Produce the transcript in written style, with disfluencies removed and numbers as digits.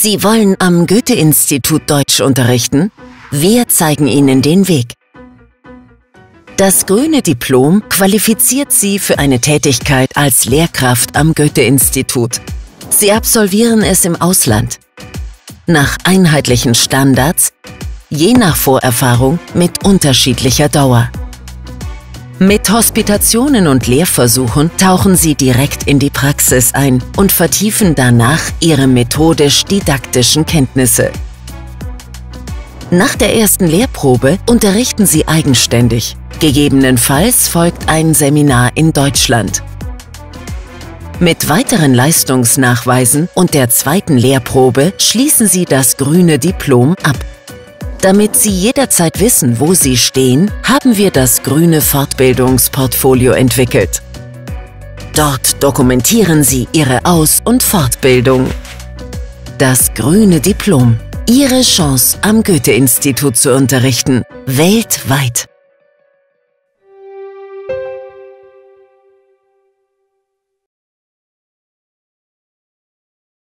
Sie wollen am Goethe-Institut Deutsch unterrichten? Wir zeigen Ihnen den Weg. Das grüne Diplom qualifiziert Sie für eine Tätigkeit als Lehrkraft am Goethe-Institut. Sie absolvieren es im Ausland. Nach einheitlichen Standards, je nach Vorerfahrung mit unterschiedlicher Dauer. Mit Hospitationen und Lehrversuchen tauchen Sie direkt in die Praxis ein und vertiefen danach Ihre methodisch-didaktischen Kenntnisse. Nach der ersten Lehrprobe unterrichten Sie eigenständig. Gegebenenfalls folgt ein Seminar in Deutschland. Mit weiteren Leistungsnachweisen und der zweiten Lehrprobe schließen Sie das grüne Diplom ab. Damit Sie jederzeit wissen, wo Sie stehen, haben wir das grüne Fortbildungsportfolio entwickelt. Dort dokumentieren Sie Ihre Aus- und Fortbildung. Das grüne Diplom. Ihre Chance, am Goethe-Institut zu unterrichten, weltweit.